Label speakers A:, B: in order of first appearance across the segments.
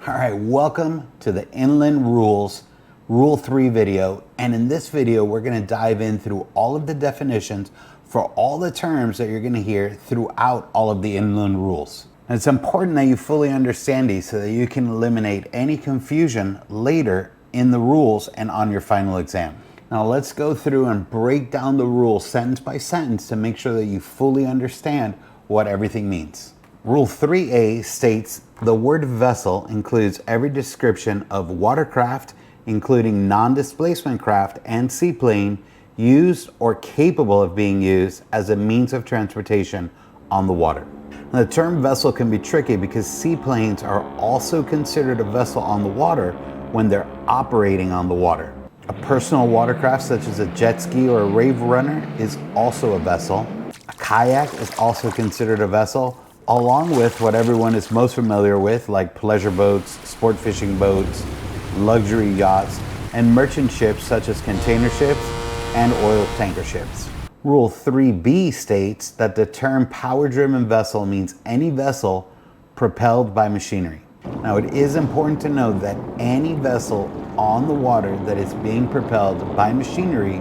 A: All right, welcome to the Inland Rules Rule 3 video. And in this video, we're gonna dive in through all of the definitions for all the terms that you're gonna hear throughout all of the inland rules. And it's important that you fully understand these so that you can eliminate any confusion later in the rules and on your final exam. Now let's go through and break down the rules sentence by sentence to make sure that you fully understand what everything means. Rule 3A states the word vessel includes every description of watercraft, including non-displacement craft and seaplane, used or capable of being used as a means of transportation on the water. Now, the term vessel can be tricky because seaplanes are also considered a vessel on the water when they're operating on the water. A personal watercraft such as a jet ski or a rave runner is also a vessel. A kayak is also considered a vessel, along with what everyone is most familiar with, like pleasure boats, sport fishing boats, luxury yachts, and merchant ships such as container ships and oil tanker ships. Rule 3B states that the term power-driven vessel means any vessel propelled by machinery. Now, it is important to note that any vessel on the water that is being propelled by machinery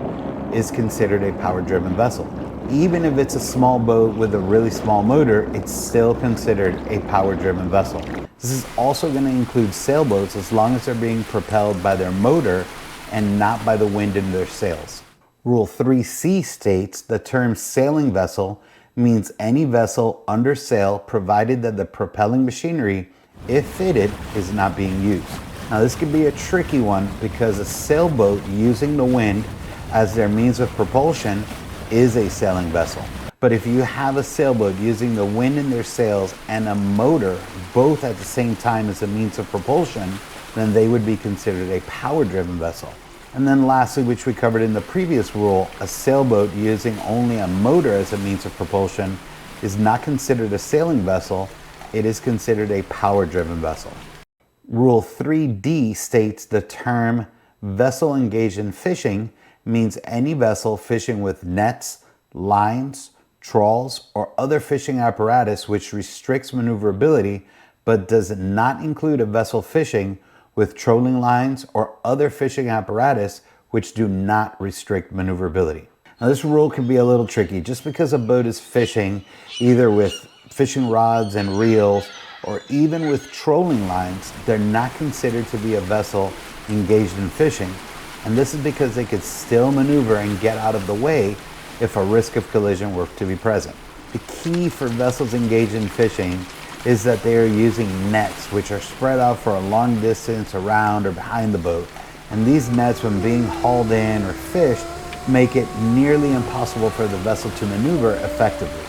A: is considered a power-driven vessel. Even if it's a small boat with a really small motor, it's still considered a power-driven vessel. This is also going to include sailboats as long as they're being propelled by their motor and not by the wind in their sails. Rule 3C states the term sailing vessel means any vessel under sail provided that the propelling machinery, if fitted, is not being used. Now this could be a tricky one because a sailboat using the wind as their means of propulsion is a sailing vessel. But if you have a sailboat using the wind in their sails and a motor both at the same time as a means of propulsion, then they would be considered a power-driven vessel. And then lastly, which we covered in the previous rule, a sailboat using only a motor as a means of propulsion is not considered a sailing vessel, it is considered a power-driven vessel. Rule 3D states the term vessel engaged in fishing means any vessel fishing with nets, lines, trawls, or other fishing apparatus which restricts maneuverability but does not include a vessel fishing with trolling lines or other fishing apparatus which do not restrict maneuverability. Now this rule can be a little tricky. Just because a boat is fishing either with fishing rods and reels or even with trolling lines, they're not considered to be a vessel engaged in fishing. And this is because they could still maneuver and get out of the way if a risk of collision were to be present. The key for vessels engaged in fishing is that they are using nets which are spread out for a long distance around or behind the boat. And these nets, when being hauled in or fished, make it nearly impossible for the vessel to maneuver effectively.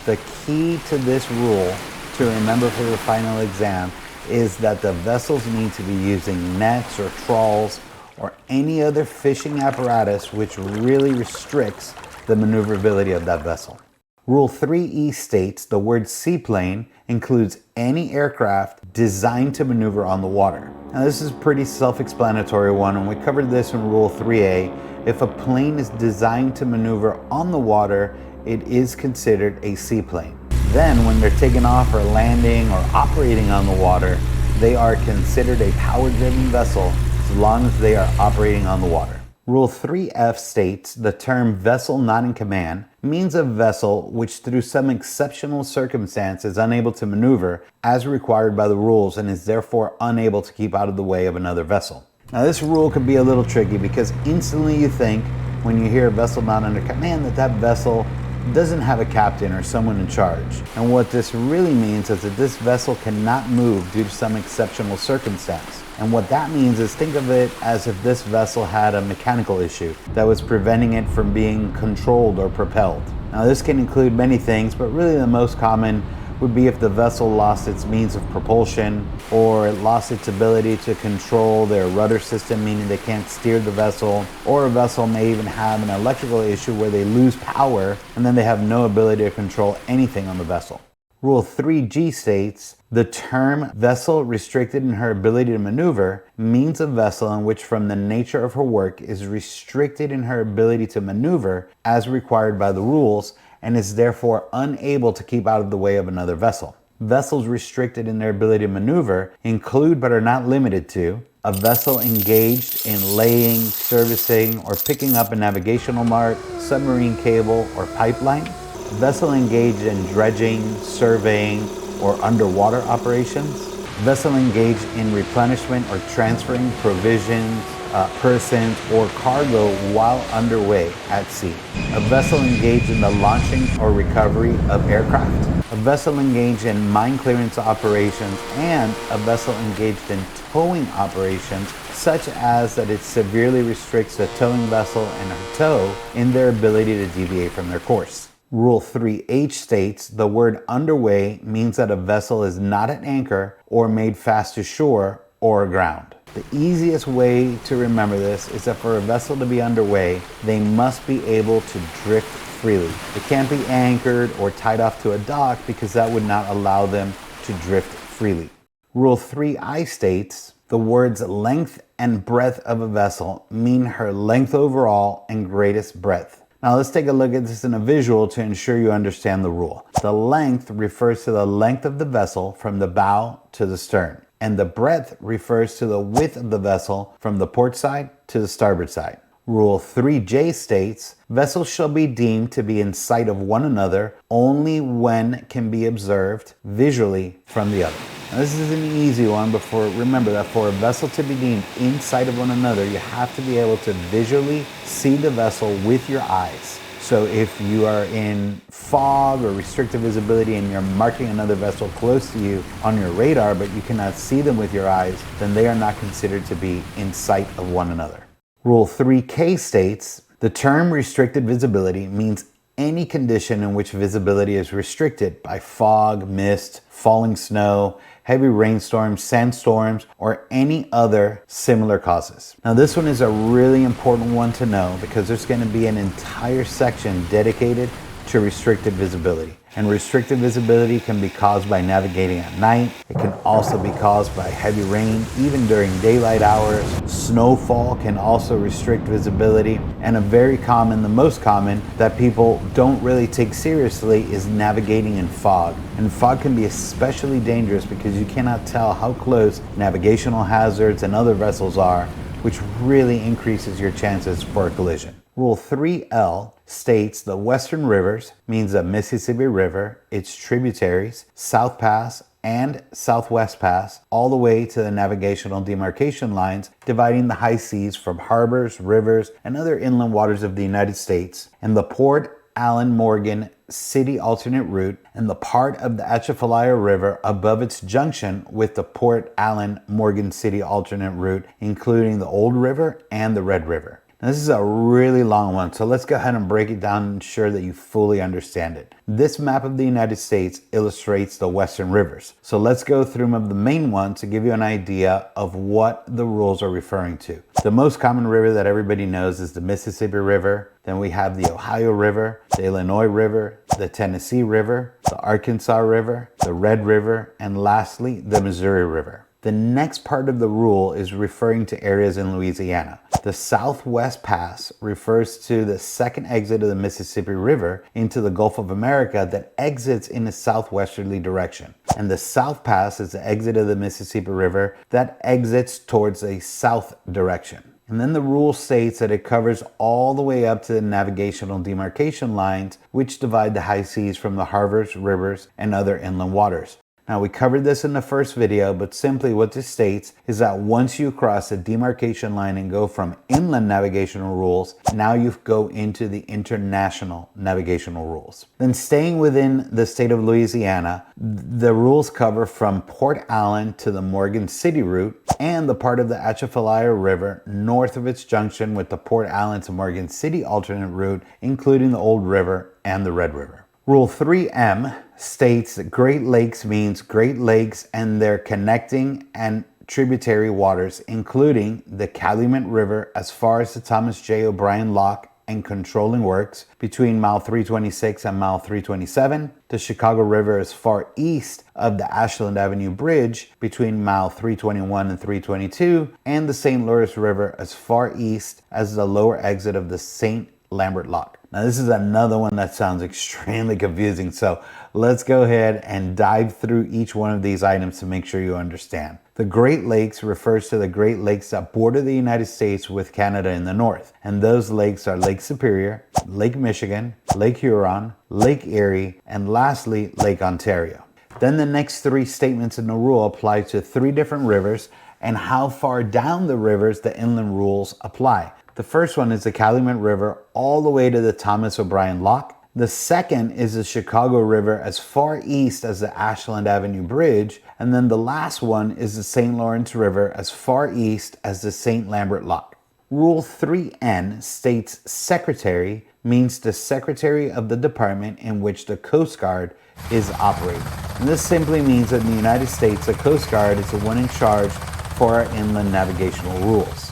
A: The key to this rule to remember for the final exam is that the vessels need to be using nets or trawls or any other fishing apparatus which really restricts the maneuverability of that vessel. Rule 3E states the word seaplane includes any aircraft designed to maneuver on the water. Now this is a pretty self-explanatory one, and we covered this in Rule 3A. If a plane is designed to maneuver on the water, it is considered a seaplane. Then when they're taking off or landing or operating on the water, they are considered a power-driven vessel as long as they are operating on the water. Rule 3F states the term vessel not in command means a vessel which through some exceptional circumstance is unable to maneuver as required by the rules and is therefore unable to keep out of the way of another vessel. Now this rule can be a little tricky because instantly you think when you hear a vessel not under command that that vessel doesn't have a captain or someone in charge. And what this really means is that this vessel cannot move due to some exceptional circumstance. And what that means is think of it as if this vessel had a mechanical issue that was preventing it from being controlled or propelled. Now this can include many things, but really the most common would be if the vessel lost its means of propulsion or it lost its ability to control their rudder system, meaning they can't steer the vessel, or a vessel may even have an electrical issue where they lose power and then they have no ability to control anything on the vessel. Rule 3G states the term vessel restricted in her ability to maneuver means a vessel in which from the nature of her work is restricted in her ability to maneuver as required by the rules and is therefore unable to keep out of the way of another vessel. Vessels restricted in their ability to maneuver include but are not limited to a vessel engaged in laying, servicing, or picking up a navigational mark, submarine cable, or pipeline, a vessel engaged in dredging, surveying, or underwater operations, a vessel engaged in replenishment or transferring provisions, persons, or cargo while underway at sea, a vessel engaged in the launching or recovery of aircraft, a vessel engaged in mine clearance operations, and a vessel engaged in towing operations, such as that it severely restricts the towing vessel and her tow in their ability to deviate from their course. Rule 3H states the word underway means that a vessel is not at anchor or made fast to shore or aground. The easiest way to remember this is that for a vessel to be underway, they must be able to drift freely. It can't be anchored or tied off to a dock because that would not allow them to drift freely. Rule 3I states the words length and breadth of a vessel mean her length overall and greatest breadth. Now let's take a look at this in a visual to ensure you understand the rule. The length refers to the length of the vessel from the bow to the stern, and the breadth refers to the width of the vessel from the port side to the starboard side. Rule 3J states, vessels shall be deemed to be in sight of one another only when can be observed visually from the other. Now, this is an easy one, but remember that for a vessel to be deemed in sight of one another, you have to be able to visually see the vessel with your eyes. So if you are in fog or restricted visibility and you're marking another vessel close to you on your radar, but you cannot see them with your eyes, then they are not considered to be in sight of one another. Rule 3K states, the term restricted visibility means any condition in which visibility is restricted by fog, mist, falling snow, heavy rainstorms, sandstorms, or any other similar causes. Now this one is a really important one to know because there's going to be an entire section dedicated to restricted visibility. And restricted visibility can be caused by navigating at night. It can also be caused by heavy rain, even during daylight hours. Snowfall can also restrict visibility. And a very common, the most common, that people don't really take seriously is navigating in fog. And fog can be especially dangerous because you cannot tell how close navigational hazards and other vessels are, which really increases your chances for a collision. Rule 3L states the Western Rivers means the Mississippi River, its tributaries, South Pass, and Southwest Pass, all the way to the navigational demarcation lines dividing the high seas from harbors, rivers, and other inland waters of the United States, and the Port Allen Morgan City alternate route, and the part of the Atchafalaya River above its junction with the Port Allen Morgan City alternate route, including the Old River and the Red River. Now, this is a really long one, so let's go ahead and break it down and ensure that you fully understand it. This map of the United States illustrates the Western Rivers. So let's go through the main ones to give you an idea of what the rules are referring to. The most common river that everybody knows is the Mississippi River. Then we have the Ohio River, the Illinois River, the Tennessee River, the Arkansas River, the Red River, and lastly, the Missouri River. The next part of the rule is referring to areas in Louisiana. The Southwest Pass refers to the second exit of the Mississippi River into the Gulf of America that exits in a southwesterly direction. And the South Pass is the exit of the Mississippi River that exits towards a south direction. And then the rule states that it covers all the way up to the navigational demarcation lines, which divide the high seas from the harbors, rivers, and other inland waters. Now, we covered this in the first video, but simply what this states is that once you cross the demarcation line and go from inland navigational rules, now you go into the international navigational rules. Then staying within the state of Louisiana, the rules cover from Port Allen to the Morgan City route and the part of the Atchafalaya River north of its junction with the Port Allen to Morgan City alternate route, including the Old River and the Red River. Rule 3M states that Great Lakes means Great Lakes and their connecting and tributary waters, including the Calumet River as far as the Thomas J. O'Brien Lock and controlling works between mile 326 and mile 327, the Chicago River as far east of the Ashland Avenue Bridge between mile 321 and 322, and the St. Louis River as far east as the lower exit of the St. Lambert Lock. Now this is another one that sounds extremely confusing, so let's go ahead and dive through each one of these items to make sure you understand. The Great Lakes refers to the Great Lakes that border the United States with Canada in the north, and those lakes are Lake Superior, Lake Michigan, Lake Huron, Lake Erie, and lastly, Lake Ontario. Then the next three statements in the rule apply to three different rivers and how far down the rivers the inland rules apply. The first one is the Calumet River all the way to the Thomas O'Brien Lock. The second is the Chicago River as far east as the Ashland Avenue Bridge. And then the last one is the St. Lawrence River as far east as the St. Lambert Lock. Rule 3N states secretary means the secretary of the department in which the Coast Guard is operating. And this simply means that in the United States, the Coast Guard is the one in charge for our inland navigational rules.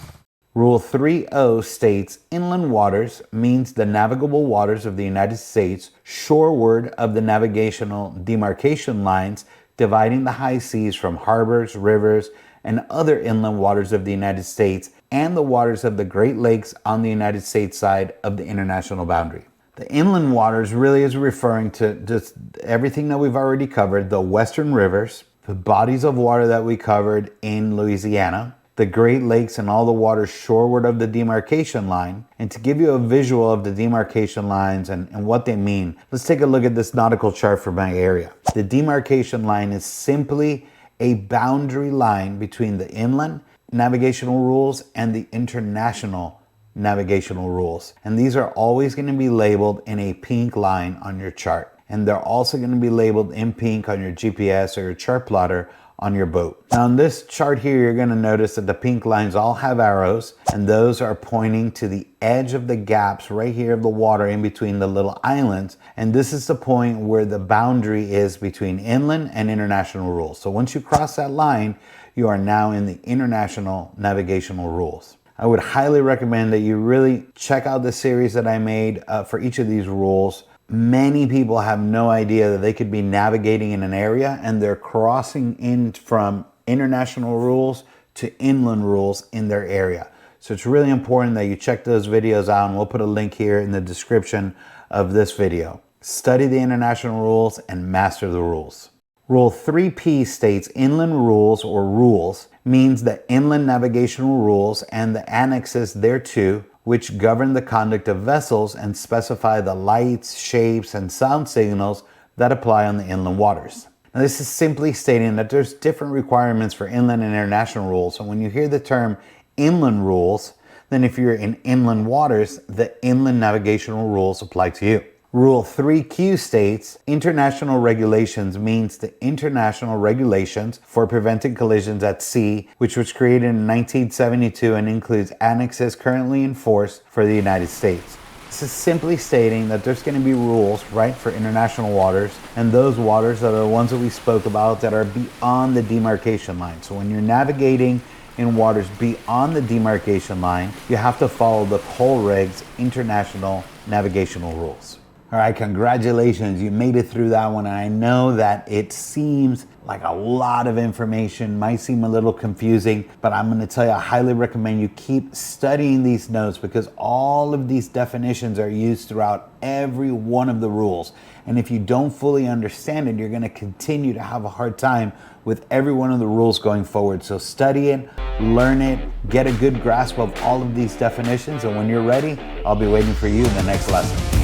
A: Rule 3.0 states inland waters means the navigable waters of the United States shoreward of the navigational demarcation lines dividing the high seas from harbors, rivers, and other inland waters of the United States and the waters of the Great Lakes on the United States side of the international boundary. The inland waters really is referring to just everything that we've already covered, the western rivers, the bodies of water that we covered in Louisiana, the Great Lakes and all the waters shoreward of the demarcation line. And to give you a visual of the demarcation lines and what they mean, let's take a look at this nautical chart for my area. The demarcation line is simply a boundary line between the inland navigational rules and the international navigational rules. And these are always going to be labeled in a pink line on your chart. And they're also going to be labeled in pink on your GPS or your chart plotter on your boat. Now on this chart here, you're going to notice that the pink lines all have arrows, and those are pointing to the edge of the gaps right here of the water in between the little islands. And this is the point where the boundary is between inland and international rules. So once you cross that line, you are now in the international navigational rules. I would highly recommend that you really check out the series that I made for each of these rules. Many people have no idea that they could be navigating in an area and they're crossing in from international rules to inland rules in their area. So it's really important that you check those videos out, and we'll put a link here in the description of this video. Study the international rules and master the rules. Rule 3P states inland rules or rules means the inland navigational rules and the annexes thereto, which govern the conduct of vessels and specify the lights, shapes, and sound signals that apply on the inland waters. Now, this is simply stating that there's different requirements for inland and international rules. So when you hear the term inland rules, then if you're in inland waters, the inland navigational rules apply to you. Rule 3Q states international regulations means the international regulations for preventing collisions at sea, which was created in 1972 and includes annexes currently in force for the United States. This is simply stating that there's going to be rules, right, for international waters, and those waters that are the ones that we spoke about that are beyond the demarcation line. So when you're navigating in waters beyond the demarcation line, you have to follow the COLREGS International navigational rules. All right, congratulations, you made it through that one. And I know that it seems like a lot of information, might seem a little confusing, but I'm going to tell you, I highly recommend you keep studying these notes, because all of these definitions are used throughout every one of the rules. And if you don't fully understand it, you're going to continue to have a hard time with every one of the rules going forward. So study it, learn it, get a good grasp of all of these definitions, and when you're ready, I'll be waiting for you in the next lesson.